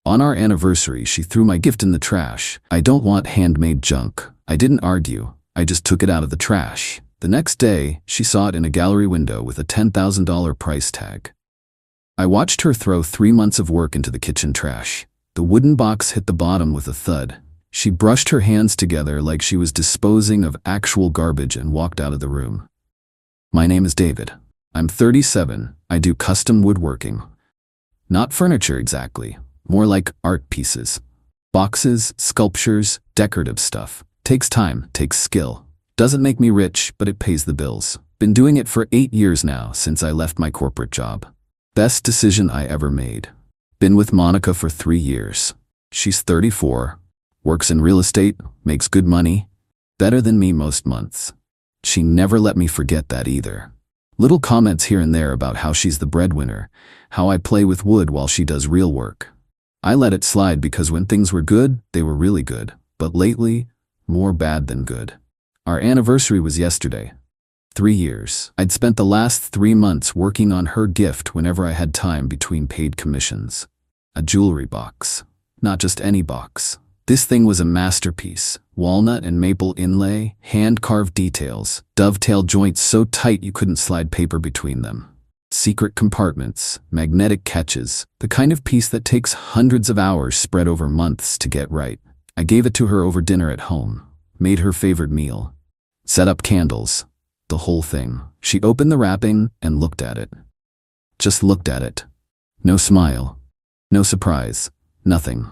On our anniversary, she threw my gift in the trash. I don't want handmade junk. I didn't argue. I just took it out of the trash. The next day, she saw it in a gallery window with a $10,000 price tag. I watched her throw 3 months of work into the kitchen trash. The wooden box hit the bottom with a thud. She brushed her hands together like she was disposing of actual garbage and walked out of the room. My name is David. I'm 37. I do custom woodworking. Not furniture exactly, more like art pieces. Boxes, sculptures, decorative stuff. Takes time, takes skill. Doesn't make me rich, but it pays the bills. Been doing it for 8 years now since I left my corporate job. Best decision I ever made. Been with Monica for 3 years. She's 34, works in real estate, makes good money, better than me most months. She never let me forget that either. Little comments here and there about how she's the breadwinner, how I play with wood while she does real work. I let it slide because when things were good, they were really good. But lately, more bad than good. Our anniversary was yesterday. 3 years. I'd spent the last 3 months working on her gift whenever I had time between paid commissions. A jewelry box. Not just any box. This thing was a masterpiece. Walnut and maple inlay, hand-carved details, dovetail joints so tight you couldn't slide paper between them. Secret compartments, magnetic catches, the kind of piece that takes hundreds of hours spread over months to get right. I gave it to her over dinner at home. Made her favorite meal. Set up candles. The whole thing. She opened the wrapping and looked at it. Just looked at it. No smile. No surprise. Nothing.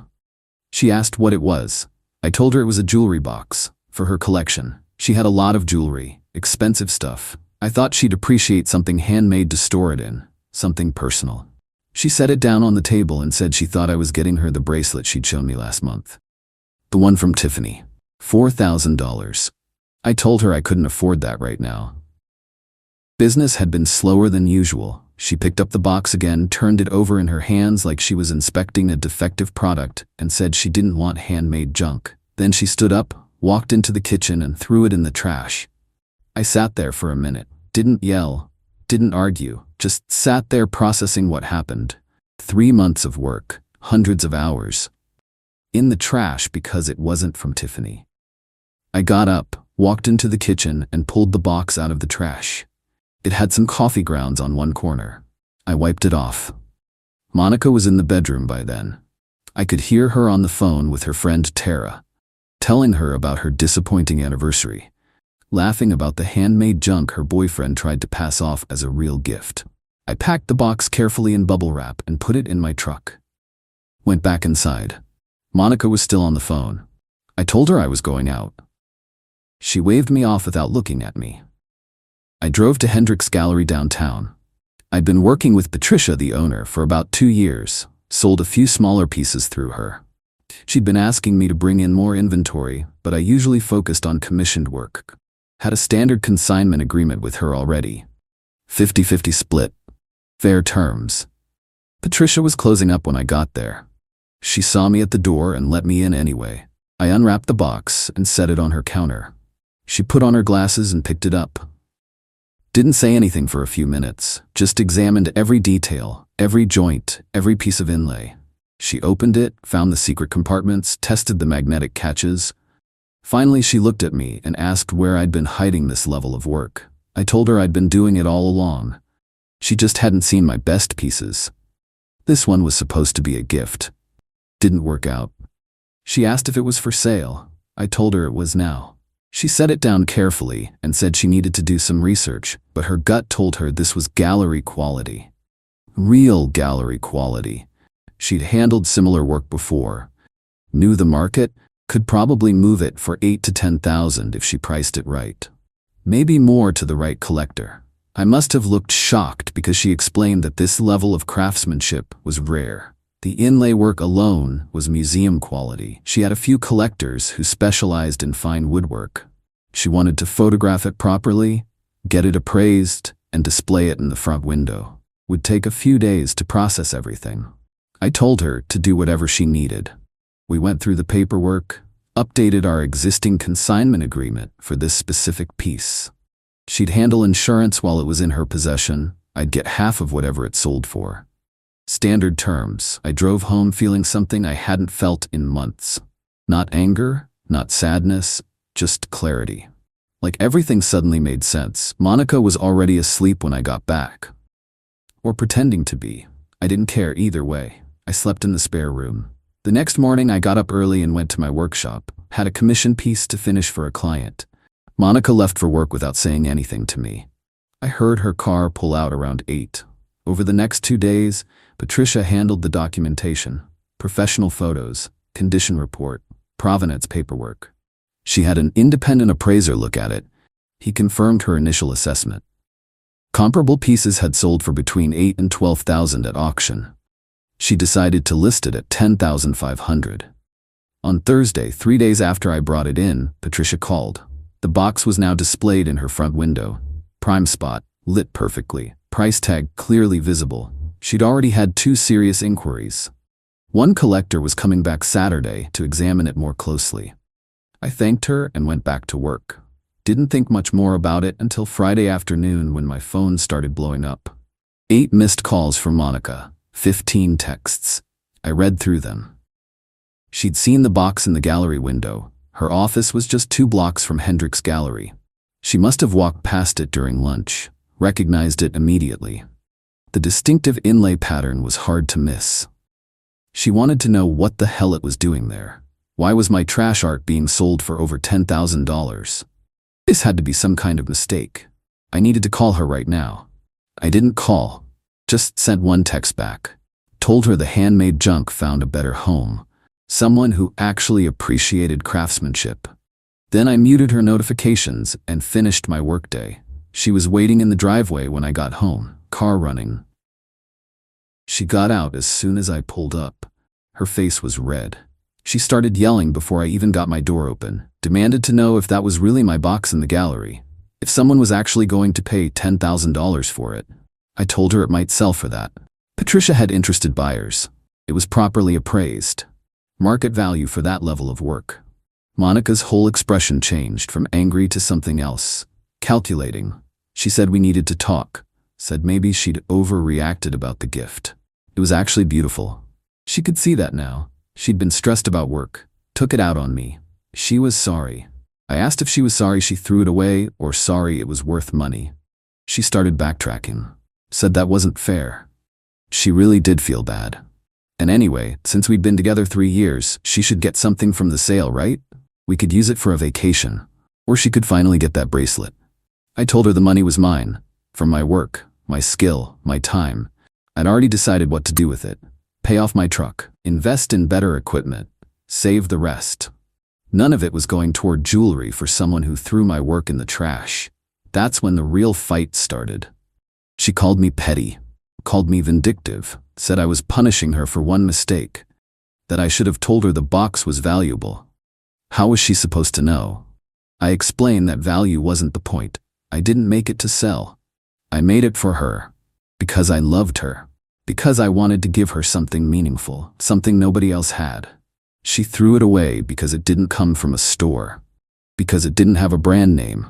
She asked what it was. I told her it was a jewelry box. For her collection. She had a lot of jewelry. Expensive stuff. I thought she'd appreciate something handmade to store it in. Something personal. She set it down on the table and said she thought I was getting her the bracelet she'd shown me last month. The one from Tiffany. $4,000. I told her I couldn't afford that right now. Business had been slower than usual. She picked up the box again, turned it over in her hands like she was inspecting a defective product, and said she didn't want handmade junk. Then she stood up, walked into the kitchen, and threw it in the trash. I sat there for a minute. Didn't yell, didn't argue, just sat there processing what happened. 3 months of work, hundreds of hours. In the trash because it wasn't from Tiffany. I got up, walked into the kitchen, and pulled the box out of the trash. It had some coffee grounds on one corner. I wiped it off. Monica was in the bedroom by then. I could hear her on the phone with her friend Tara, telling her about her disappointing anniversary, laughing about the handmade junk her boyfriend tried to pass off as a real gift. I packed the box carefully in bubble wrap and put it in my truck. Went back inside. Monica was still on the phone. I told her I was going out. She waved me off without looking at me. I drove to Hendrick's Gallery downtown. I'd been working with Patricia, the owner, for about 2 years, sold a few smaller pieces through her. She'd been asking me to bring in more inventory, but I usually focused on commissioned work. Had a standard consignment agreement with her already. 50-50 split. Fair terms. Patricia was closing up when I got there. She saw me at the door and let me in anyway. I unwrapped the box and set it on her counter. She put on her glasses and picked it up. Didn't say anything for a few minutes, just examined every detail, every joint, every piece of inlay. She opened it, found the secret compartments, tested the magnetic catches. Finally, she looked at me and asked where I'd been hiding this level of work. I told her I'd been doing it all along. She just hadn't seen my best pieces. This one was supposed to be a gift. Didn't work out. She asked if it was for sale. I told her it was now. She set it down carefully and said she needed to do some research, but her gut told her this was gallery quality. Real gallery quality. She'd handled similar work before. Knew the market, could probably move it for $8,000 to $10,000 if she priced it right. Maybe more to the right collector. I must have looked shocked because she explained that this level of craftsmanship was rare. The inlay work alone was museum quality. She had a few collectors who specialized in fine woodwork. She wanted to photograph it properly, get it appraised, and display it in the front window. Would take a few days to process everything. I told her to do whatever she needed. We went through the paperwork, updated our existing consignment agreement for this specific piece. She'd handle insurance while it was in her possession. I'd get half of whatever it sold for. Standard terms. I drove home feeling something I hadn't felt in months. Not anger, not sadness, just clarity. Like everything suddenly made sense. Monica was already asleep when I got back. Or pretending to be. I didn't care either way. I slept in the spare room. The next morning I got up early and went to my workshop, had a commission piece to finish for a client. Monica left for work without saying anything to me. I heard her car pull out around 8. Over the next 2 days, Patricia handled the documentation, professional photos, condition report, provenance paperwork. She had an independent appraiser look at it. He confirmed her initial assessment. Comparable pieces had sold for between $8,000 and $12,000 at auction. She decided to list it at $10,500. On Thursday, 3 days after I brought it in, Patricia called. The box was now displayed in her front window. Prime spot, lit perfectly, price tag clearly visible. She'd already had 2 serious inquiries. One collector was coming back Saturday to examine it more closely. I thanked her and went back to work. Didn't think much more about it until Friday afternoon when my phone started blowing up. 8 missed calls from Monica, 15 texts. I read through them. She'd seen the box in the gallery window. Her office was just 2 blocks from Hendricks Gallery. She must have walked past it during lunch, recognized it immediately. The distinctive inlay pattern was hard to miss. She wanted to know what the hell it was doing there. Why was my trash art being sold for over $10,000? This had to be some kind of mistake. I needed to call her right now. I didn't call, just sent one text back. Told her the handmade junk found a better home. Someone who actually appreciated craftsmanship. Then I muted her notifications and finished my workday. She was waiting in the driveway when I got home, car running. She got out as soon as I pulled up. Her face was red. She started yelling before I even got my door open, demanded to know if that was really my box in the gallery, if someone was actually going to pay $10,000 for it. I told her it might sell for that. Patricia had interested buyers. It was properly appraised. Market value for that level of work. Monica's whole expression changed from angry to something else. Calculating. She said we needed to talk. Said maybe she'd overreacted about the gift. It was actually beautiful. She could see that now. She'd been stressed about work. Took it out on me. She was sorry. I asked if she was sorry she threw it away or sorry it was worth money. She started backtracking. Said that wasn't fair. She really did feel bad. And anyway, since we'd been together 3 years, she should get something from the sale, right? We could use it for a vacation. Or she could finally get that bracelet. I told her the money was mine. From my work, my skill, my time. I'd already decided what to do with it. Pay off my truck, invest in better equipment, save the rest. None of it was going toward jewelry for someone who threw my work in the trash. That's when the real fight started. She called me petty, called me vindictive, said I was punishing her for one mistake, that I should have told her the box was valuable. How was she supposed to know? I explained that value wasn't the point. I didn't make it to sell. I made it for her, because I loved her, because I wanted to give her something meaningful, something nobody else had. She threw it away because it didn't come from a store, because it didn't have a brand name.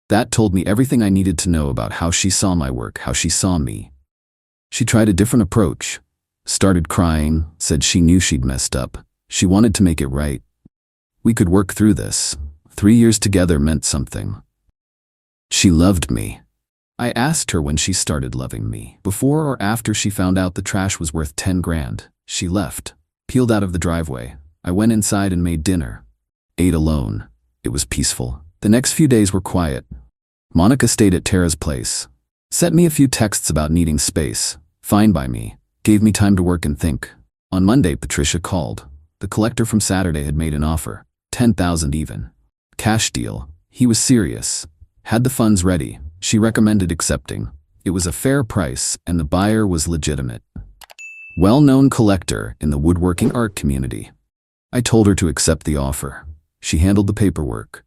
That told me everything I needed to know about how she saw my work, how she saw me. She tried a different approach, started crying, said she knew she'd messed up. She wanted to make it right. We could work through this. 3 years together meant something. She loved me. I asked her when she started loving me, before or after she found out the trash was worth 10 grand. She left, peeled out of the driveway. I went inside and made dinner. Ate alone. It was peaceful. The next few days were quiet. Monica stayed at Tara's place. Sent me a few texts about needing space. Fine by me. Gave me time to work and think. On Monday, Patricia called. The collector from Saturday had made an offer. 10,000 even. Cash deal. He was serious. Had the funds ready. She recommended accepting. It was a fair price and the buyer was legitimate. Well-known collector in the woodworking art community. I told her to accept the offer. She handled the paperwork.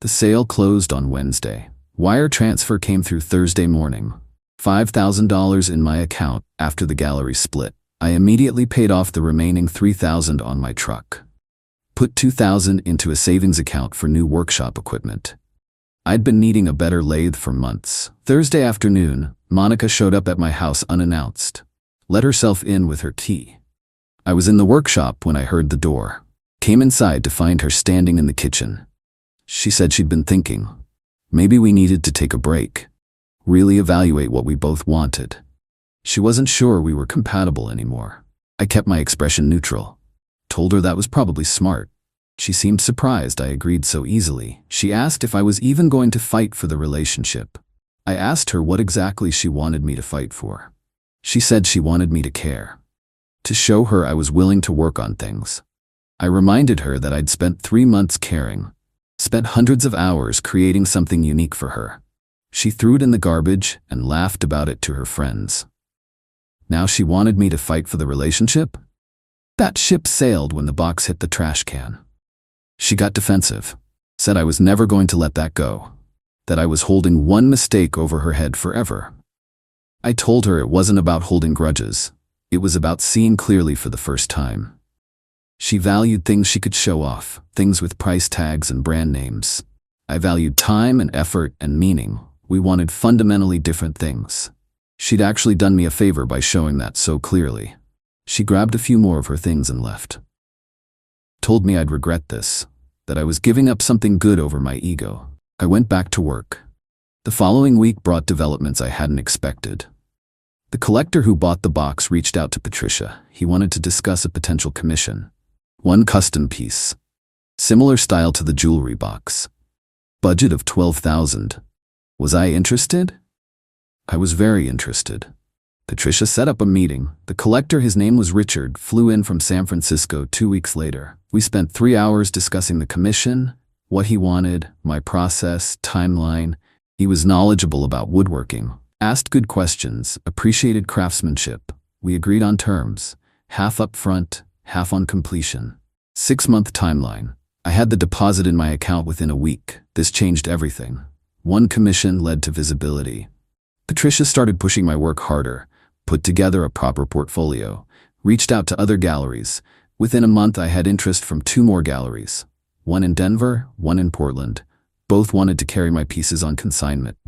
The sale closed on Wednesday. Wire transfer came through Thursday morning. $5,000 in my account after the gallery split. I immediately paid off the remaining $3,000 on my truck. Put $2,000 into a savings account for new workshop equipment. I'd been needing a better lathe for months. Thursday afternoon, Monica showed up at my house unannounced. let herself in with her key. I was in the workshop when I heard the door. Came inside to find her standing in the kitchen. She said she'd been thinking. Maybe we needed to take a break. Really evaluate what we both wanted. She wasn't sure we were compatible anymore. I kept my expression neutral. Told her that was probably smart. She seemed surprised I agreed so easily. She asked if I was even going to fight for the relationship. I asked her what exactly she wanted me to fight for. She said she wanted me to care. To show her I was willing to work on things. I reminded her that I'd spent 3 months caring. Spent hundreds of hours creating something unique for her. She threw it in the garbage and laughed about it to her friends. Now she wanted me to fight for the relationship? That ship sailed when the box hit the trash can. She got defensive, said I was never going to let that go, that I was holding one mistake over her head forever. I told her it wasn't about holding grudges, it was about seeing clearly for the first time. She valued things she could show off, things with price tags and brand names. I valued time and effort and meaning. We wanted fundamentally different things. She'd actually done me a favor by showing that so clearly. She grabbed a few more of her things and left. Told me I'd regret this, that I was giving up something good over my ego. I went back to work. The following week brought developments I hadn't expected. The collector who bought the box reached out to Patricia. He wanted to discuss a potential commission. One custom piece. Similar style to the jewelry box. Budget of $12,000. Was I interested? I was very interested. Patricia set up a meeting. The collector, his name was Richard, flew in from San Francisco 2 weeks later. We spent 3 hours discussing the commission, what he wanted, my process, timeline. He was knowledgeable about woodworking, asked good questions, appreciated craftsmanship. We agreed on terms, half up front, half on completion. 6-month timeline. I had the deposit in my account within a week. This changed everything. One commission led to visibility. Patricia started pushing my work harder, put together a proper portfolio, reached out to other galleries. Within a month I had interest from 2 more galleries. One in Denver, one in Portland. Both wanted to carry my pieces on consignment.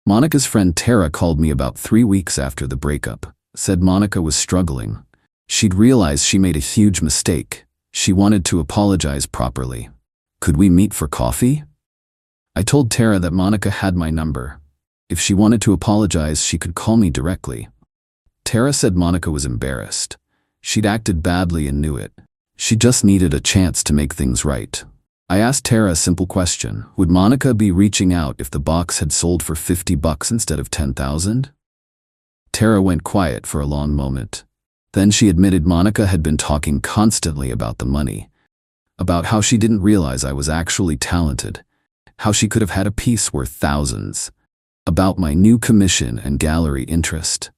Monica's friend Tara called me about 3 weeks after the breakup. Said Monica was struggling. She'd realized she made a huge mistake. She wanted to apologize properly. Could we meet for coffee? I told Tara that Monica had my number. If she wanted to apologize, she could call me directly. Tara said Monica was embarrassed. She'd acted badly and knew it. She just needed a chance to make things right. I asked Tara a simple question. Would Monica be reaching out if the box had sold for $50 instead of $10,000? Tara went quiet for a long moment. Then she admitted Monica had been talking constantly about the money, about how she didn't realize I was actually talented, how she could have had a piece worth thousands, about my new commission and gallery interest.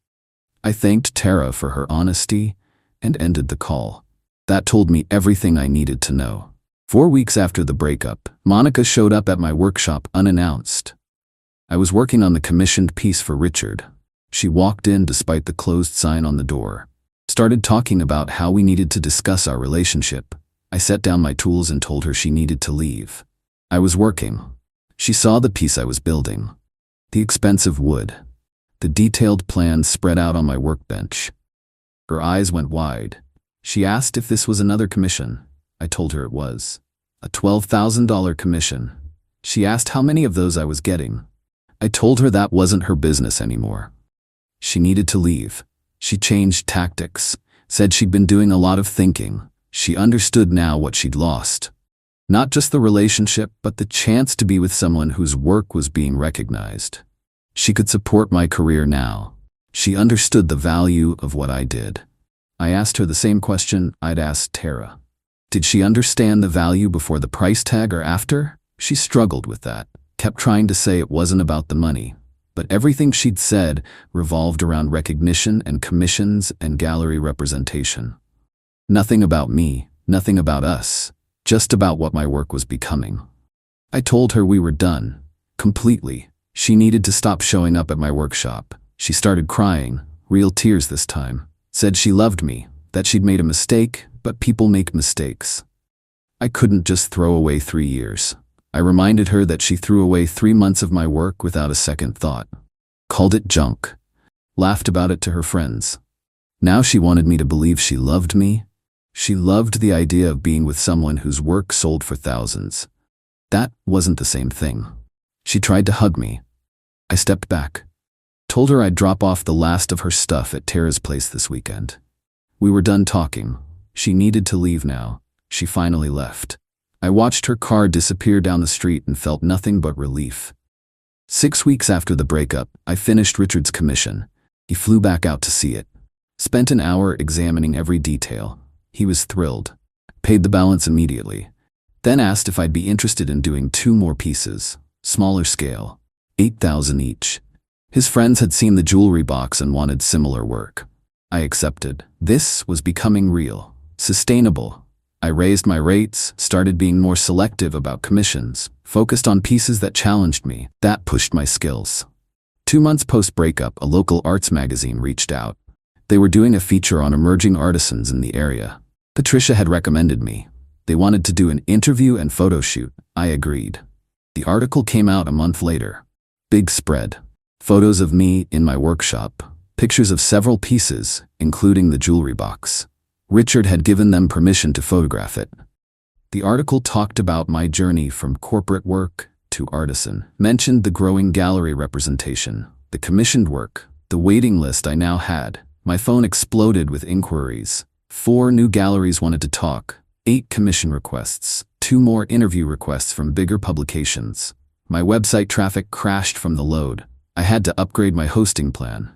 I thanked Tara for her honesty and ended the call. That told me everything I needed to know. 4 weeks after the breakup, Monica showed up at my workshop unannounced. I was working on the commissioned piece for Richard. She walked in despite the closed sign on the door. Started talking about how we needed to discuss our relationship. I set down my tools and told her she needed to leave. I was working. She saw the piece I was building. The expensive wood. The detailed plans spread out on my workbench. Her eyes went wide. She asked if this was another commission. I told her it was. A $12,000 commission. She asked how many of those I was getting. I told her that wasn't her business anymore. She needed to leave. She changed tactics, said she'd been doing a lot of thinking. She understood now what she'd lost. Not just the relationship, but the chance to be with someone whose work was being recognized. She could support my career now. She understood the value of what I did. I asked her the same question I'd asked Tara. Did she understand the value before the price tag or after? She struggled with that, kept trying to say it wasn't about the money. But everything she'd said revolved around recognition and commissions and gallery representation. Nothing about me, nothing about us, just about what my work was becoming. I told her we were done, completely. She needed to stop showing up at my workshop. She started crying, real tears this time. Said she loved me, that she'd made a mistake, but people make mistakes. I couldn't just throw away 3 years. I reminded her that she threw away 3 months of my work without a second thought. Called it junk. Laughed about it to her friends. Now she wanted me to believe she loved me. She loved the idea of being with someone whose work sold for thousands. That wasn't the same thing. She tried to hug me. I stepped back. Told her I'd drop off the last of her stuff at Tara's place this weekend. We were done talking. She needed to leave now. She finally left. I watched her car disappear down the street and felt nothing but relief. 6 weeks after the breakup, I finished Richard's commission. He flew back out to see it. Spent an hour examining every detail. He was thrilled. Paid the balance immediately. Then asked if I'd be interested in doing 2 more pieces, smaller scale, $8,000 each. His friends had seen the jewelry box and wanted similar work. I accepted. This was becoming real, sustainable. I raised my rates, started being more selective about commissions, focused on pieces that challenged me. That pushed my skills. 2 months post-breakup, a local arts magazine reached out. They were doing a feature on emerging artisans in the area. Patricia had recommended me. They wanted to do an interview and photo shoot. I agreed. The article came out a month later. Big spread. Photos of me in my workshop. Pictures of several pieces, including the jewelry box. Richard had given them permission to photograph it. The article talked about my journey from corporate work to artisan, mentioned the growing gallery representation, the commissioned work, the waiting list I now had. My phone exploded with inquiries. 4 new galleries wanted to talk, 8 commission requests, 2 more interview requests from bigger publications. My website traffic crashed from the load. I had to upgrade my hosting plan.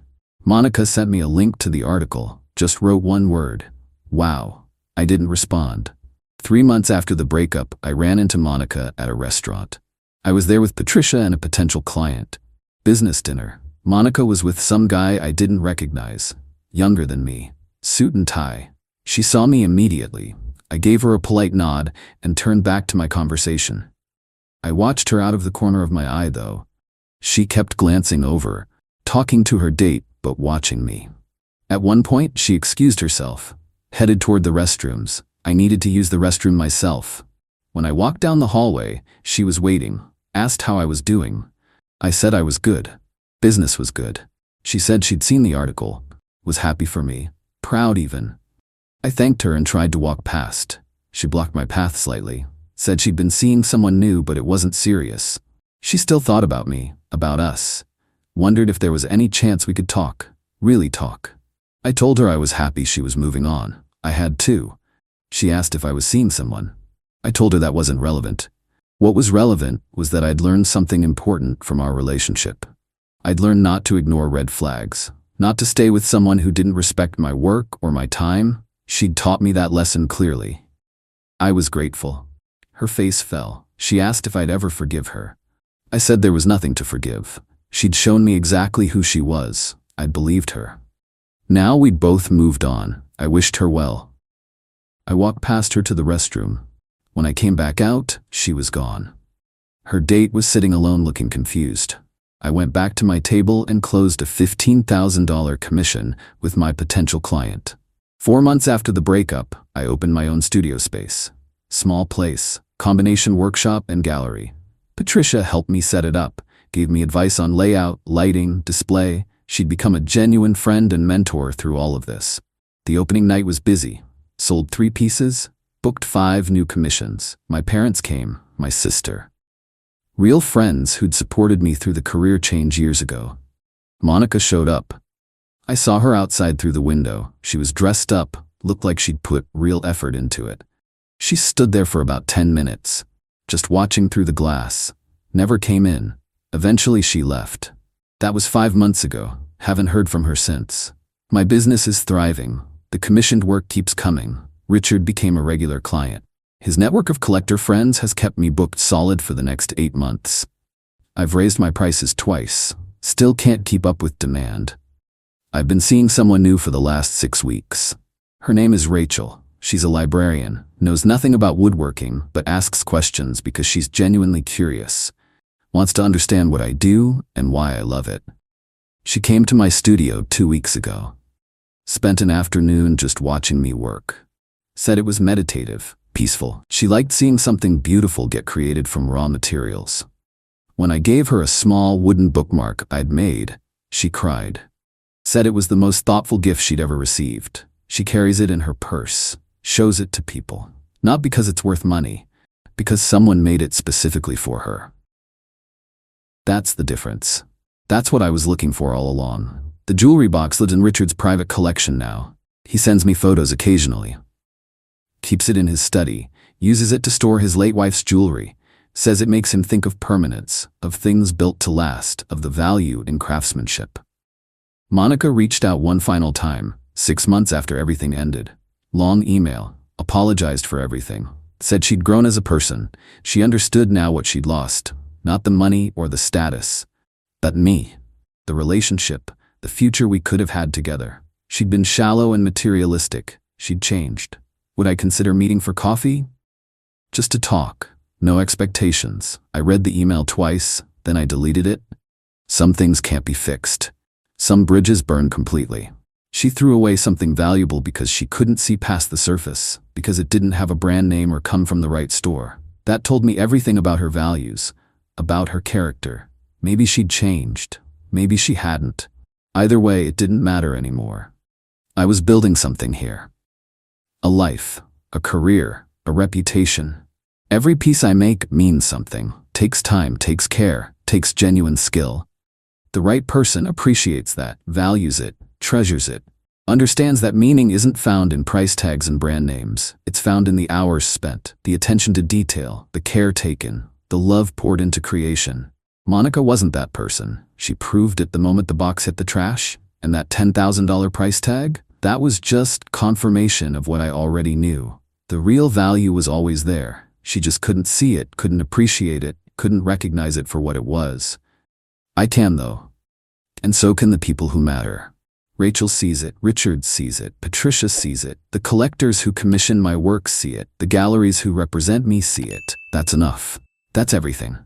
Monica sent me a link to the article, just wrote 1 word. Wow. I didn't respond. 3 months after the breakup, I ran into Monica at a restaurant. I was there with Patricia and a potential client. Business dinner. Monica was with some guy I didn't recognize. Younger than me. Suit and tie. She saw me immediately. I gave her a polite nod and turned back to my conversation. I watched her out of the corner of my eye, though. She kept glancing over, talking to her date, but watching me. At one point, she excused herself, headed toward the restrooms. I needed to use the restroom myself. When I walked down the hallway, she was waiting, asked how I was doing. I said I was good. Business was good. She said she'd seen the article, was happy for me, proud even. I thanked her and tried to walk past. She blocked my path slightly, said she'd been seeing someone new but it wasn't serious. She still thought about me, about us. Wondered if there was any chance we could talk, really talk. I told her I was happy she was moving on. I had too. She asked if I was seeing someone. I told her that wasn't relevant. What was relevant was that I'd learned something important from our relationship. I'd learned not to ignore red flags, not to stay with someone who didn't respect my work or my time. She'd taught me that lesson clearly. I was grateful. Her face fell. She asked if I'd ever forgive her. I said there was nothing to forgive. She'd shown me exactly who she was. I'd believed her. Now we'd both moved on. I wished her well. I walked past her to the restroom. When I came back out, she was gone. Her date was sitting alone looking confused. I went back to my table and closed a $15,000 commission with my potential client. 4 months after the breakup, I opened my own studio space. Small place, combination workshop and gallery. Patricia helped me set it up, gave me advice on layout, lighting, display. She'd become a genuine friend and mentor through all of this. The opening night was busy. Sold 3 pieces, booked 5 new commissions. My parents came, my sister. Real friends who'd supported me through the career change years ago. Monica showed up. I saw her outside through the window. She was dressed up, looked like she'd put real effort into it. She stood there for about 10 minutes, just watching through the glass. Never came in. Eventually she left. That was 5 months ago. Haven't heard from her since. My business is thriving. The commissioned work keeps coming. Richard became a regular client. His network of collector friends has kept me booked solid for the next 8 months. I've raised my prices twice. Still can't keep up with demand. I've been seeing someone new for the last 6 weeks. Her name is Rachel. She's a librarian, knows nothing about woodworking, but asks questions because she's genuinely curious. Wants to understand what I do and why I love it. She came to my studio 2 weeks ago. Spent an afternoon just watching me work. Said it was meditative, peaceful. She liked seeing something beautiful get created from raw materials. When I gave her a small wooden bookmark I'd made, she cried. Said it was the most thoughtful gift she'd ever received. She carries it in her purse, shows it to people. Not because it's worth money, because someone made it specifically for her. That's the difference. That's what I was looking for all along. The jewelry box lives in Richard's private collection now. He sends me photos occasionally. Keeps it in his study, uses it to store his late wife's jewelry, says it makes him think of permanence, of things built to last, of the value in craftsmanship. Monica reached out one final time, 6 months after everything ended. Long email, apologized for everything, said she'd grown as a person. She understood now what she'd lost, not the money or the status, but me, the relationship, the future we could have had together. She'd been shallow and materialistic. She'd changed. Would I consider meeting for coffee? Just to talk. No expectations. I read the email twice, then I deleted it. Some things can't be fixed. Some bridges burn completely. She threw away something valuable because she couldn't see past the surface, because it didn't have a brand name or come from the right store. That told me everything about her values, about her character. Maybe she'd changed. Maybe she hadn't. Either way, it didn't matter anymore. I was building something here. A life, a career, a reputation. Every piece I make means something, takes time, takes care, takes genuine skill. The right person appreciates that, values it, treasures it, understands that meaning isn't found in price tags and brand names. It's found in the hours spent, the attention to detail, the care taken, the love poured into creation. Monica wasn't that person. She proved it the moment the box hit the trash. And that $10,000 price tag? That was just confirmation of what I already knew. The real value was always there. She just couldn't see it, couldn't appreciate it, couldn't recognize it for what it was. I can, though. And so can the people who matter. Rachel sees it, Richard sees it, Patricia sees it, the collectors who commission my work see it, the galleries who represent me see it. That's enough. That's everything.